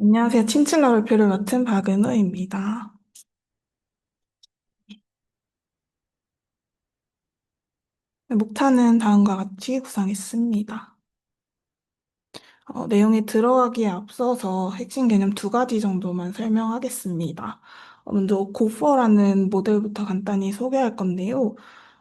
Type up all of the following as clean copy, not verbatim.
안녕하세요. 친칠라 발표를 맡은 박은호입니다. 목차는 다음과 같이 구성했습니다. 내용에 들어가기에 앞서서 핵심 개념 두 가지 정도만 설명하겠습니다. 먼저 고퍼라는 모델부터 간단히 소개할 건데요.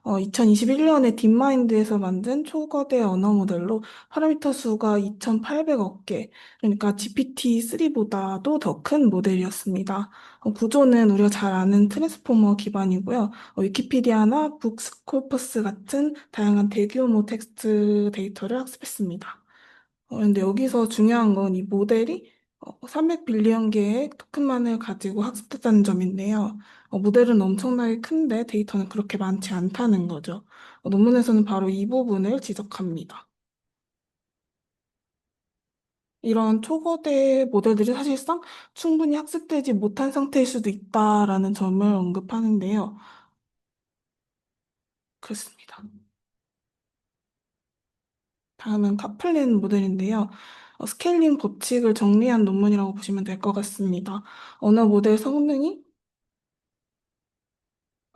2021년에 딥마인드에서 만든 초거대 언어 모델로 파라미터 수가 2,800억 개, 그러니까 GPT-3보다도 더 큰 모델이었습니다. 구조는 우리가 잘 아는 트랜스포머 기반이고요. 위키피디아나 북스코퍼스 같은 다양한 대규모 텍스트 데이터를 학습했습니다. 근데 여기서 중요한 건 이 모델이 300빌리언 개의 토큰만을 가지고 학습했다는 점인데요. 모델은 엄청나게 큰데 데이터는 그렇게 많지 않다는 거죠. 논문에서는 바로 이 부분을 지적합니다. 이런 초거대 모델들이 사실상 충분히 학습되지 못한 상태일 수도 있다라는 점을 언급하는데요. 그렇습니다. 다음은 카플린 모델인데요. 스케일링 법칙을 정리한 논문이라고 보시면 될 것 같습니다. 언어 모델 성능이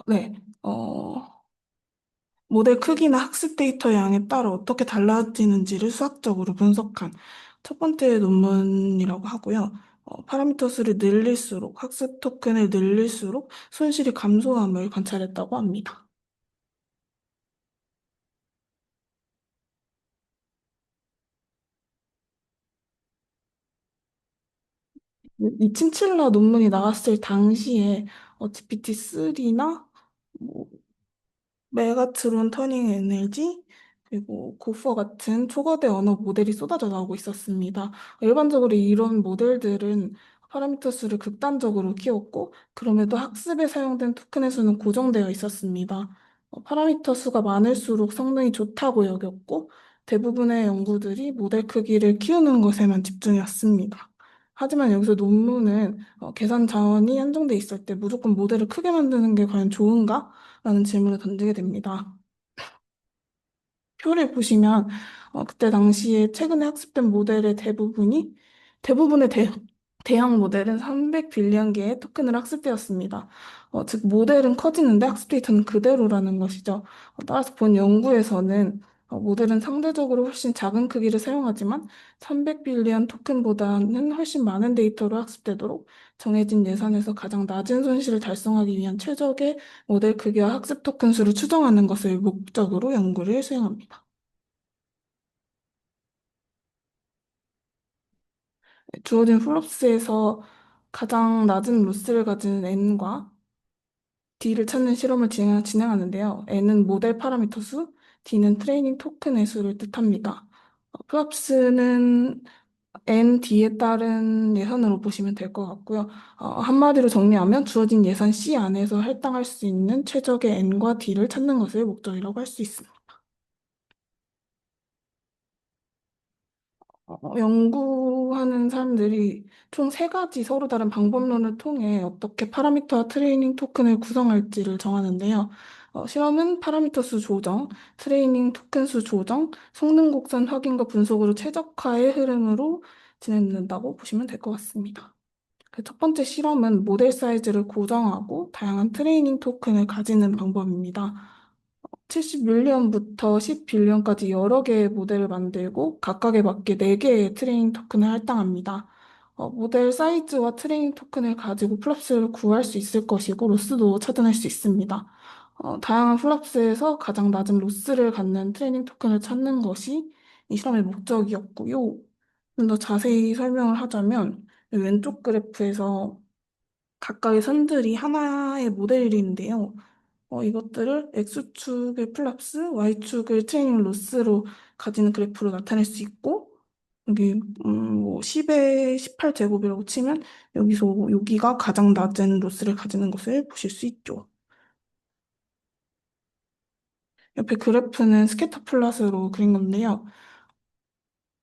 네, 모델 크기나 학습 데이터 양에 따라 어떻게 달라지는지를 수학적으로 분석한 첫 번째 논문이라고 하고요. 파라미터 수를 늘릴수록, 학습 토큰을 늘릴수록 손실이 감소함을 관찰했다고 합니다. 이 친칠라 논문이 나왔을 당시에 GPT-3나 메가트론 터닝 에너지, 그리고 고퍼 같은 초거대 언어 모델이 쏟아져 나오고 있었습니다. 일반적으로 이런 모델들은 파라미터 수를 극단적으로 키웠고, 그럼에도 학습에 사용된 토큰의 수는 고정되어 있었습니다. 파라미터 수가 많을수록 성능이 좋다고 여겼고, 대부분의 연구들이 모델 크기를 키우는 것에만 집중했습니다. 하지만 여기서 논문은 계산 자원이 한정돼 있을 때 무조건 모델을 크게 만드는 게 과연 좋은가? 라는 질문을 던지게 됩니다. 표를 보시면 그때 당시에 최근에 학습된 모델의 대부분의 대형 모델은 300빌리언 개의 토큰을 학습되었습니다. 즉 모델은 커지는데 학습 데이터는 그대로라는 것이죠. 따라서 본 연구에서는 모델은 상대적으로 훨씬 작은 크기를 사용하지만 300빌리언 토큰보다는 훨씬 많은 데이터로 학습되도록 정해진 예산에서 가장 낮은 손실을 달성하기 위한 최적의 모델 크기와 학습 토큰 수를 추정하는 것을 목적으로 연구를 수행합니다. 주어진 플롭스에서 가장 낮은 로스를 가진 n과 d를 찾는 실험을 진행하는데요. n은 모델 파라미터 수, d는 트레이닝 토큰의 수를 뜻합니다. 플롭스는 n, d에 따른 예산으로 보시면 될 것 같고요. 한마디로 정리하면 주어진 예산 C 안에서 할당할 수 있는 최적의 n과 d를 찾는 것을 목적이라고 할 수 있습니다. 연구하는 사람들이 총 세 가지 서로 다른 방법론을 통해 어떻게 파라미터와 트레이닝 토큰을 구성할지를 정하는데요. 실험은 파라미터 수 조정, 트레이닝 토큰 수 조정, 성능 곡선 확인과 분석으로 최적화의 흐름으로 진행된다고 보시면 될 것 같습니다. 그 첫 번째 실험은 모델 사이즈를 고정하고 다양한 트레이닝 토큰을 가지는 방법입니다. 70밀리언부터 10빌리언까지 여러 개의 모델을 만들고 각각에 맞게 4개의 트레이닝 토큰을 할당합니다. 모델 사이즈와 트레이닝 토큰을 가지고 플랍스를 구할 수 있을 것이고 로스도 찾아낼 수 있습니다. 다양한 플랍스에서 가장 낮은 로스를 갖는 트레이닝 토큰을 찾는 것이 이 실험의 목적이었고요. 좀 더 자세히 설명을 하자면 왼쪽 그래프에서 각각의 선들이 하나의 모델인데요. 이것들을 X축을 플랍스, Y축을 트레이닝 로스로 가지는 그래프로 나타낼 수 있고, 여기, 뭐 10의 18제곱이라고 치면, 여기가 가장 낮은 로스를 가지는 것을 보실 수 있죠. 옆에 그래프는 스캐터 플롯으로 그린 건데요.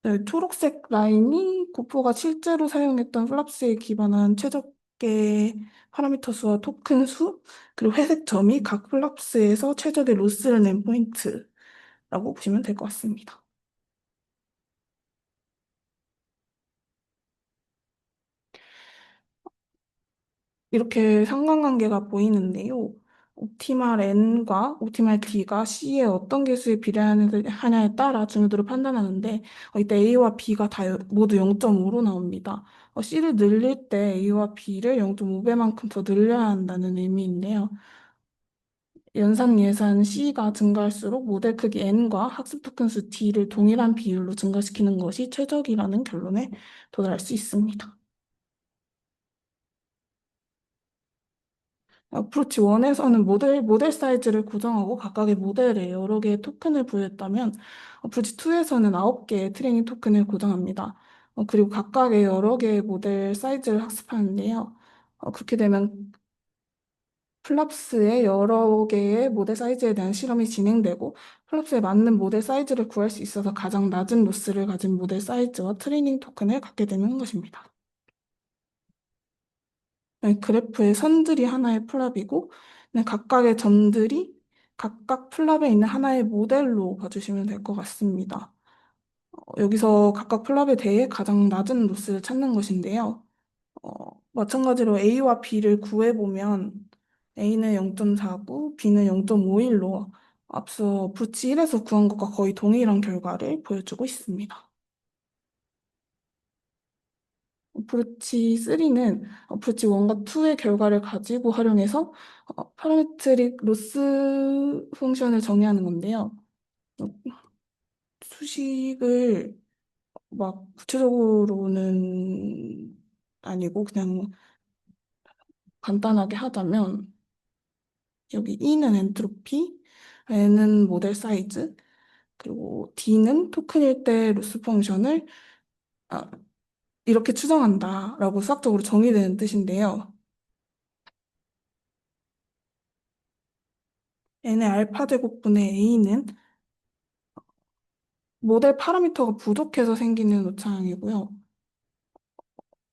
네, 초록색 라인이 고프가 실제로 사용했던 플랍스에 기반한 최적의 파라미터 수와 토큰 수, 그리고 회색 점이 각 플랍스에서 최적의 로스를 낸 포인트라고 보시면 될 것 같습니다. 이렇게 상관관계가 보이는데요. 옵티말 N과 옵티말 D가 C의 어떤 개수에 비례하냐에 따라 중요도를 판단하는데 이때 A와 B가 모두 0.5로 나옵니다. C를 늘릴 때 A와 B를 0.5배만큼 더 늘려야 한다는 의미인데요. 연산 예산 C가 증가할수록 모델 크기 N과 학습 토큰 수 D를 동일한 비율로 증가시키는 것이 최적이라는 결론에 도달할 수 있습니다. 어프로치 1에서는 모델 사이즈를 고정하고 각각의 모델에 여러 개의 토큰을 부여했다면 어프로치 2에서는 9개의 트레이닝 토큰을 고정합니다. 그리고 각각의 여러 개의 모델 사이즈를 학습하는데요. 그렇게 되면 플랍스의 여러 개의 모델 사이즈에 대한 실험이 진행되고 플랍스에 맞는 모델 사이즈를 구할 수 있어서 가장 낮은 로스를 가진 모델 사이즈와 트레이닝 토큰을 갖게 되는 것입니다. 네, 그래프의 선들이 하나의 플랍이고 네, 각각의 점들이 각각 플랍에 있는 하나의 모델로 봐주시면 될 것 같습니다. 여기서 각각 플랍에 대해 가장 낮은 로스를 찾는 것인데요. 마찬가지로 A와 B를 구해보면 A는 0.49, B는 0.51로 앞서 브루치 1에서 구한 것과 거의 동일한 결과를 보여주고 있습니다. 브루치 3는 브루치 1과 2의 결과를 가지고 활용해서 파라메트릭 로스 펑션을 정의하는 건데요. 어, 수식을 막 구체적으로는 아니고 그냥 간단하게 하자면 여기 E는 엔트로피, N은 모델 사이즈, 그리고 D는 토큰일 때 로스 펑션을 아, 이렇게 추정한다라고 수학적으로 정의되는 뜻인데요. n의 알파 제곱분의 a는 모델 파라미터가 부족해서 생기는 오차항이고요.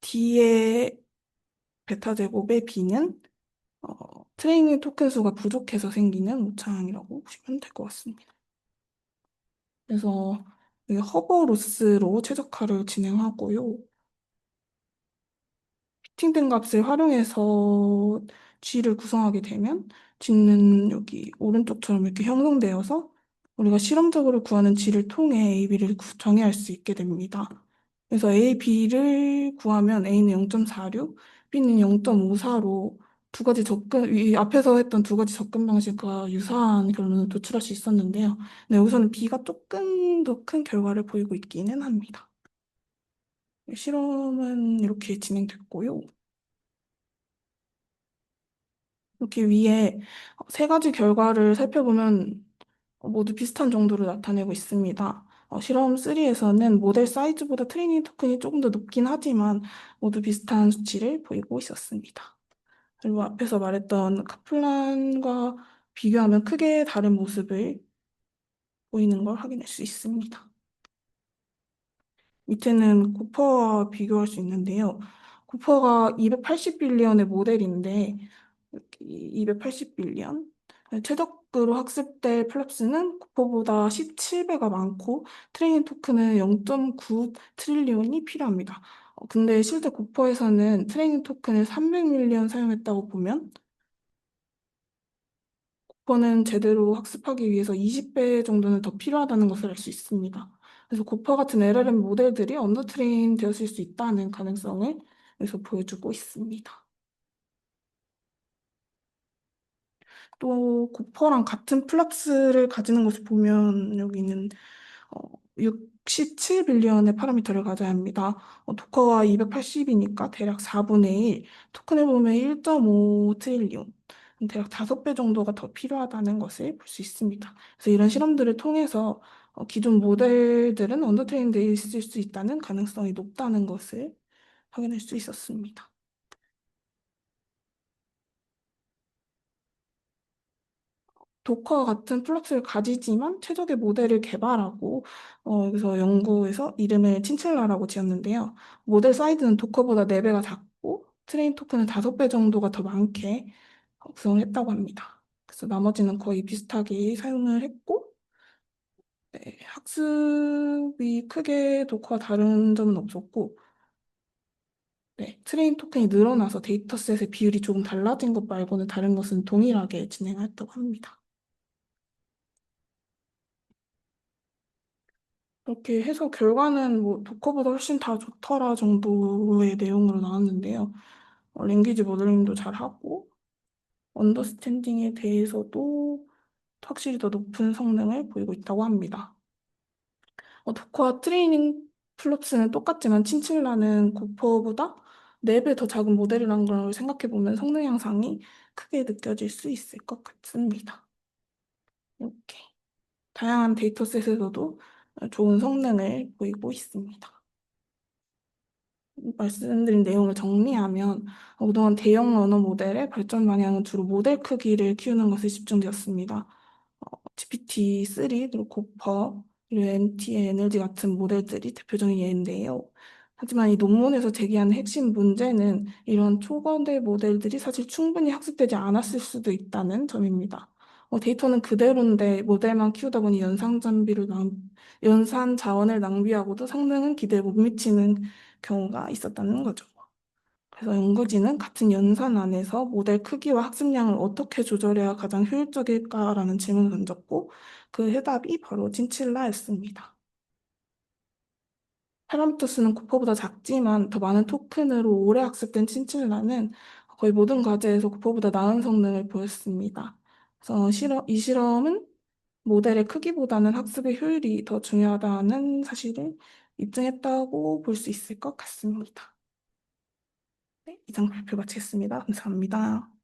d의 베타 제곱의 b는 트레이닝 토큰 수가 부족해서 생기는 오차항이라고 보시면 될 것 같습니다. 그래서 이게 허버 로스로 최적화를 진행하고요. 피팅된 값을 활용해서 G를 구성하게 되면 G는 여기 오른쪽처럼 이렇게 형성되어서 우리가 실험적으로 구하는 G를 통해 A, B를 정의할 수 있게 됩니다. 그래서 A, B를 구하면 A는 0.46, B는 0.54로 두 가지 이 앞에서 했던 두 가지 접근 방식과 유사한 결론을 도출할 수 있었는데요. 네, 여기서는 B가 조금 더 큰 결과를 보이고 있기는 합니다. 실험은 이렇게 진행됐고요. 이렇게 위에 세 가지 결과를 살펴보면 모두 비슷한 정도를 나타내고 있습니다. 실험 3에서는 모델 사이즈보다 트레이닝 토큰이 조금 더 높긴 하지만 모두 비슷한 수치를 보이고 있었습니다. 그리고 앞에서 말했던 카플란과 비교하면 크게 다른 모습을 보이는 걸 확인할 수 있습니다. 밑에는 쿠퍼와 비교할 수 있는데요. 쿠퍼가 280빌리언의 모델인데 280빌리언. 최적으로 학습될 플랍스는 쿠퍼보다 17배가 많고 트레이닝 토큰은 0.9 트릴리온이 필요합니다. 근데 실제 쿠퍼에서는 트레이닝 토큰을 300밀리언 사용했다고 보면 쿠퍼는 제대로 학습하기 위해서 20배 정도는 더 필요하다는 것을 알 수 있습니다. 그래서 쿠퍼 같은 LLM 모델들이 언더 트레인 되었을 수 있다는 가능성을 여기서 보여주고 있습니다. 또 고퍼랑 같은 플락스를 가지는 것을 보면 여기는 67빌리언의 파라미터를 가져야 합니다. 도커가 280이니까 대략 4분의 1, 토큰을 보면 1.5 트릴리온, 대략 5배 정도가 더 필요하다는 것을 볼 수 있습니다. 그래서 이런 실험들을 통해서 기존 모델들은 언더트레인되어 있을 수 있다는 가능성이 높다는 것을 확인할 수 있었습니다. 도커와 같은 플럭스를 가지지만 최적의 모델을 개발하고 여기서 연구에서 이름을 친첼라라고 지었는데요. 모델 사이즈는 도커보다 4배가 작고 트레인 토큰은 5배 정도가 더 많게 구성을 했다고 합니다. 그래서 나머지는 거의 비슷하게 사용을 했고 네, 학습이 크게 도커와 다른 점은 없었고 네, 트레인 토큰이 늘어나서 데이터셋의 비율이 조금 달라진 것 말고는 다른 것은 동일하게 진행했다고 합니다. 이렇게 해서 결과는 뭐 도커보다 훨씬 다 좋더라 정도의 내용으로 나왔는데요. 랭귀지 모델링도 잘하고 언더스탠딩에 대해서도 확실히 더 높은 성능을 보이고 있다고 합니다. 도커와 트레이닝 플롭스는 똑같지만 친칠라는 고퍼보다 4배 더 작은 모델이라는 걸 생각해보면 성능 향상이 크게 느껴질 수 있을 것 같습니다. 이렇게 다양한 데이터셋에서도 좋은 성능을 보이고 있습니다. 말씀드린 내용을 정리하면 그동안 대형 언어 모델의 발전 방향은 주로 모델 크기를 키우는 것에 집중되었습니다. GPT-3, 그리고 고퍼, 그리고 MT, NLG 같은 모델들이 대표적인 예인데요. 하지만 이 논문에서 제기한 핵심 문제는 이런 초거대 모델들이 사실 충분히 학습되지 않았을 수도 있다는 점입니다. 데이터는 그대로인데 모델만 키우다 보니 연산 자원을 낭비하고도 성능은 기대에 못 미치는 경우가 있었다는 거죠. 그래서 연구진은 같은 연산 안에서 모델 크기와 학습량을 어떻게 조절해야 가장 효율적일까라는 질문을 던졌고 그 해답이 바로 친칠라였습니다. 파라미터 수는 쿠퍼보다 작지만 더 많은 토큰으로 오래 학습된 친칠라는 거의 모든 과제에서 쿠퍼보다 나은 성능을 보였습니다. 그래서 이 실험은 모델의 크기보다는 학습의 효율이 더 중요하다는 사실을 입증했다고 볼 수 있을 것 같습니다. 네, 이상 발표 마치겠습니다. 감사합니다.